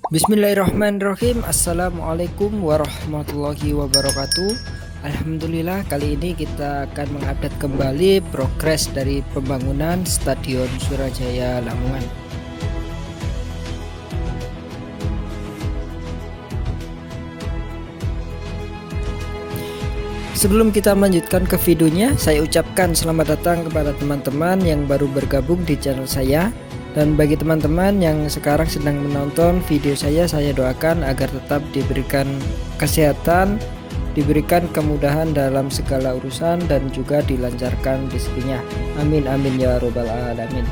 Bismillahirrahmanirrahim. Assalamualaikum warahmatullahi wabarakatuh. Alhamdulillah, kali ini kita akan mengupdate kembali progres dari pembangunan Stadion Surajaya Lamongan. Sebelum kita melanjutkan ke videonya, saya ucapkan selamat datang kepada teman-teman yang baru bergabung di channel saya. Dan bagi teman-teman yang sekarang sedang menonton video saya doakan agar tetap diberikan kesehatan, diberikan kemudahan dalam segala urusan, dan juga dilancarkan rezekinya. Amin amin ya robbal alamin.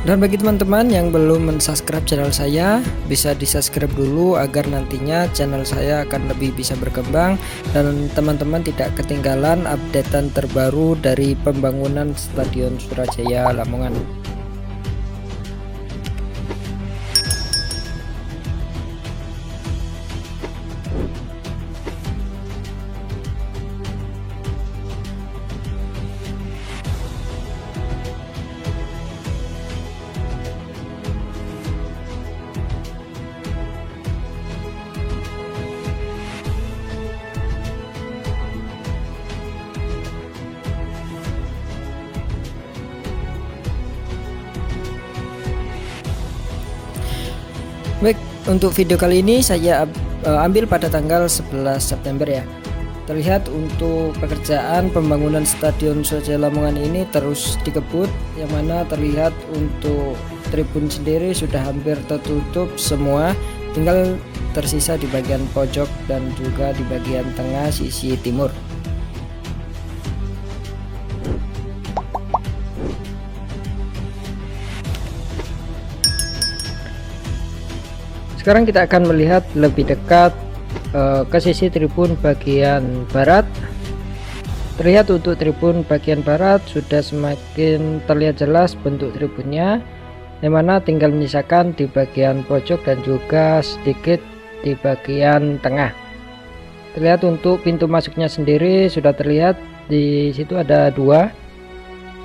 Dan bagi teman-teman yang belum mensubscribe channel saya, bisa di-subscribe dulu agar nantinya channel saya akan lebih bisa berkembang dan teman-teman tidak ketinggalan updatean terbaru dari pembangunan Stadion Surajaya Lamongan. Baik, untuk video kali ini saya ambil pada tanggal 11 September ya. Terlihat untuk pekerjaan pembangunan Stadion Surajaya Lamongan ini terus dikebut, yang mana terlihat untuk tribun sendiri sudah hampir tertutup semua, tinggal tersisa di bagian pojok dan juga di bagian tengah sisi timur. Sekarang kita akan melihat lebih dekat ke sisi tribun bagian barat. Terlihat untuk tribun bagian barat sudah semakin terlihat jelas bentuk tribunnya, yang mana tinggal menyisakan di bagian pojok dan juga sedikit di bagian tengah. Terlihat untuk pintu masuknya sendiri sudah terlihat, di situ ada dua,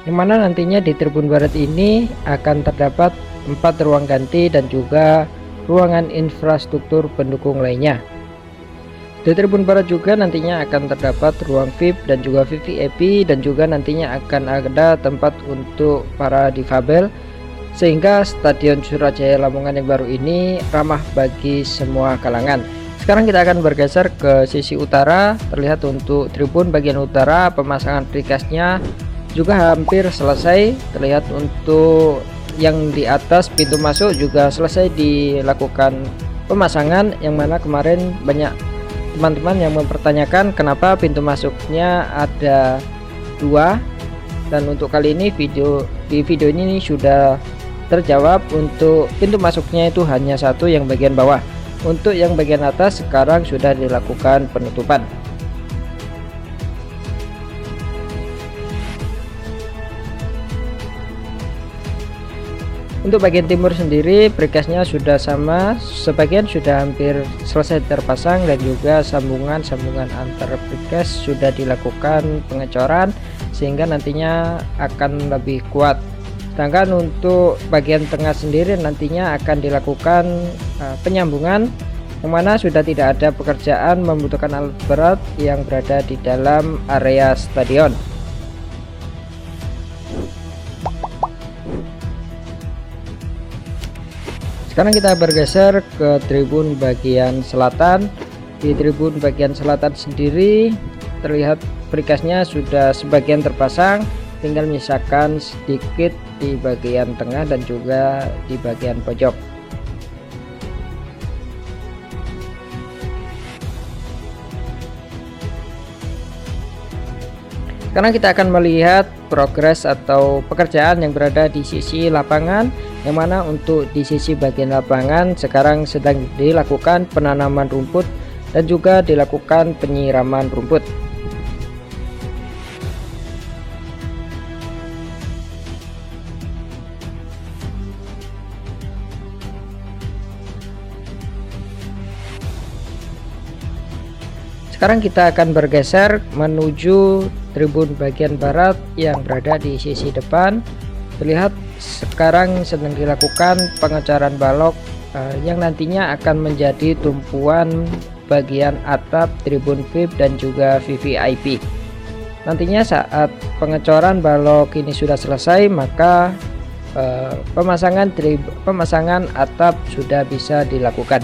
yang mana nantinya di tribun barat ini akan terdapat 4 ruang ganti dan juga ruangan infrastruktur pendukung lainnya. Di tribun barat juga nantinya akan terdapat ruang VIP dan juga VVIP, dan juga nantinya akan ada tempat untuk para difabel, sehingga Stadion Surajaya Lamongan yang baru ini ramah bagi semua kalangan. Sekarang kita akan bergeser ke sisi utara. Terlihat untuk tribun bagian utara pemasangan precastnya juga hampir selesai. Terlihat untuk yang di atas pintu masuk juga selesai dilakukan pemasangan, yang mana kemarin banyak teman-teman yang mempertanyakan kenapa pintu masuknya ada 2, dan untuk kali ini di video ini sudah terjawab. Untuk pintu masuknya itu hanya 1 yang bagian bawah. Untuk yang bagian atas sekarang sudah dilakukan penutupan. Untuk bagian timur sendiri precastnya sudah sama, sebagian sudah hampir selesai terpasang, dan juga sambungan antar precast sudah dilakukan pengecoran sehingga nantinya akan lebih kuat. Sedangkan untuk bagian tengah sendiri nantinya akan dilakukan penyambungan, yang mana sudah tidak ada pekerjaan membutuhkan alat berat yang berada di dalam area stadion. Sekarang kita bergeser ke tribun bagian selatan. Di tribun bagian selatan sendiri terlihat precastnya sudah sebagian terpasang, tinggal menyisakan sedikit di bagian tengah dan juga di bagian pojok. Sekarang kita akan melihat progres atau pekerjaan yang berada di sisi lapangan, yang mana untuk di sisi bagian lapangan sekarang sedang dilakukan penanaman rumput dan juga dilakukan penyiraman rumput. Sekarang kita akan bergeser menuju tribun bagian barat yang berada di sisi depan. Terlihat sekarang sedang dilakukan pengecoran balok yang nantinya akan menjadi tumpuan bagian atap tribun VIP dan juga VVIP. Nantinya saat pengecoran balok ini sudah selesai, maka pemasangan atap sudah bisa dilakukan.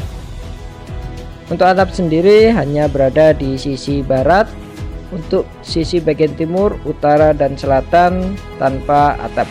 Untuk atap sendiri hanya berada di sisi barat, untuk sisi bagian timur, utara, dan selatan tanpa atap.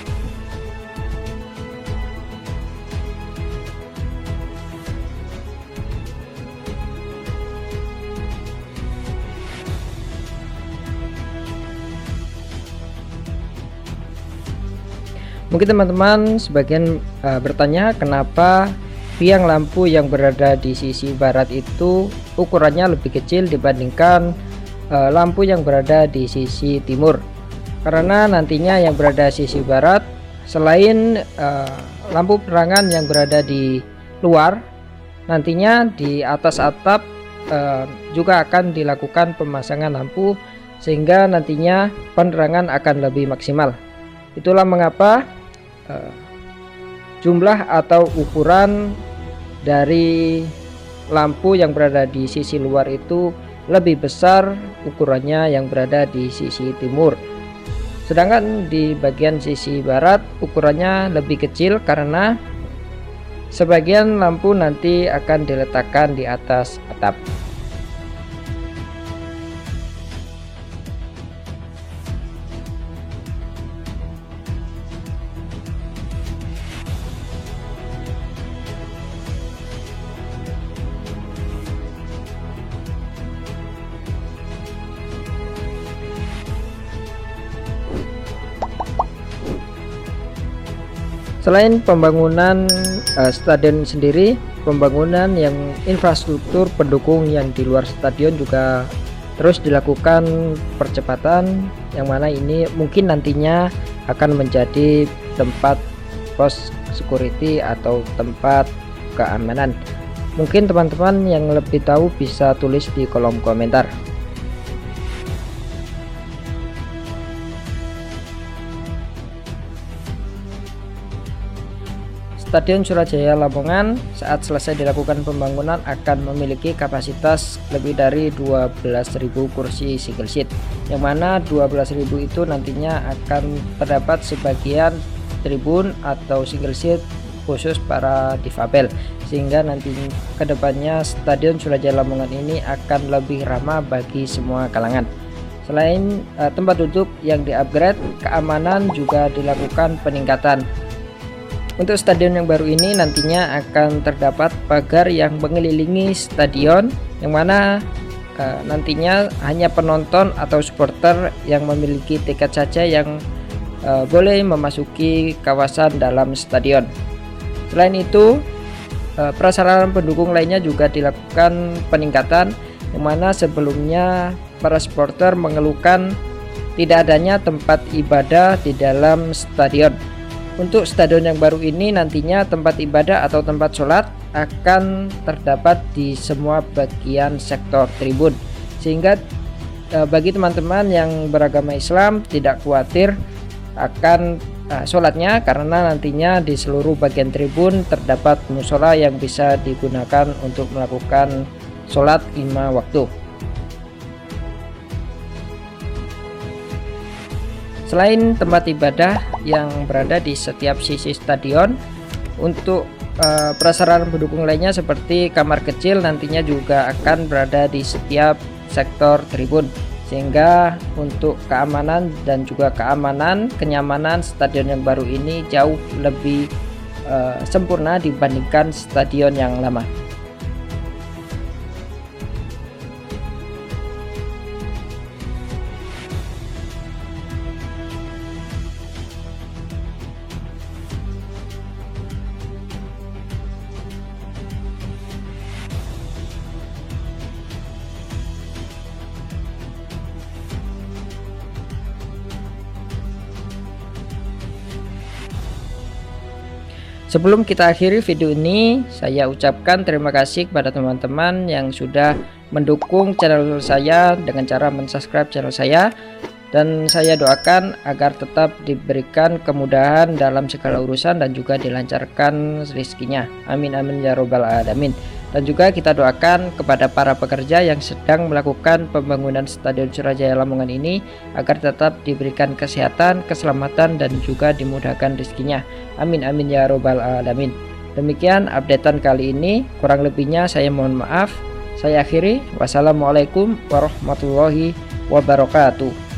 Mungkin teman-teman sebagian bertanya kenapa tiang lampu yang berada di sisi barat itu ukurannya lebih kecil dibandingkan lampu yang berada di sisi timur. Karena nantinya yang berada di sisi barat selain lampu penerangan yang berada di luar, nantinya di atas atap juga akan dilakukan pemasangan lampu sehingga nantinya penerangan akan lebih maksimal. Itulah mengapa jumlah atau ukuran dari lampu yang berada di sisi luar itu lebih besar ukurannya yang berada di sisi timur, sedangkan di bagian sisi barat ukurannya lebih kecil karena sebagian lampu nanti akan diletakkan di atas atap. Selain pembangunan stadion sendiri, pembangunan yang infrastruktur pendukung yang di luar stadion juga terus dilakukan percepatan, yang mana ini mungkin nantinya akan menjadi tempat pos security atau tempat keamanan. Mungkin teman-teman yang lebih tahu bisa tulis di kolom komentar. Stadion Surajaya Lamongan saat selesai dilakukan pembangunan akan memiliki kapasitas lebih dari 12.000 kursi single seat, yang mana 12.000 itu nantinya akan terdapat sebagian tribun atau single seat khusus para difabel, sehingga nanti kedepannya Stadion Surajaya Lamongan ini akan lebih ramah bagi semua kalangan. Selain tempat duduk yang di-upgrade, keamanan juga dilakukan peningkatan. Untuk stadion yang baru ini nantinya akan terdapat pagar yang mengelilingi stadion, yang mana nantinya hanya penonton atau supporter yang memiliki tiket saja yang boleh memasuki kawasan dalam stadion. Selain itu, prasarana pendukung lainnya juga dilakukan peningkatan, yang mana sebelumnya para supporter mengeluhkan tidak adanya tempat ibadah di dalam stadion. Untuk stadion yang baru ini nantinya tempat ibadah atau tempat sholat akan terdapat di semua bagian sektor tribun, sehingga bagi teman-teman yang beragama Islam tidak khawatir akan sholatnya, karena nantinya di seluruh bagian tribun terdapat musola yang bisa digunakan untuk melakukan sholat 5 waktu. Selain tempat ibadah yang berada di setiap sisi stadion, untuk prasarana pendukung lainnya seperti kamar kecil nantinya juga akan berada di setiap sektor tribun, sehingga untuk keamanan dan juga kenyamanan stadion yang baru ini jauh lebih sempurna dibandingkan stadion yang lama. Sebelum kita akhiri video ini, saya ucapkan terima kasih kepada teman-teman yang sudah mendukung channel saya dengan cara mensubscribe channel saya. dan saya doakan agar tetap diberikan kemudahan dalam segala urusan dan juga dilancarkan rezekinya. Amin amin ya robbal alamin. Dan juga kita doakan kepada para pekerja yang sedang melakukan pembangunan Stadion Surajaya Lamongan ini agar tetap diberikan kesehatan, keselamatan, dan juga dimudahkan rezekinya. Amin amin ya robbal alamin. Demikian updatean kali ini, kurang lebihnya saya mohon maaf. Saya akhiri, wassalamualaikum warahmatullahi wabarakatuh.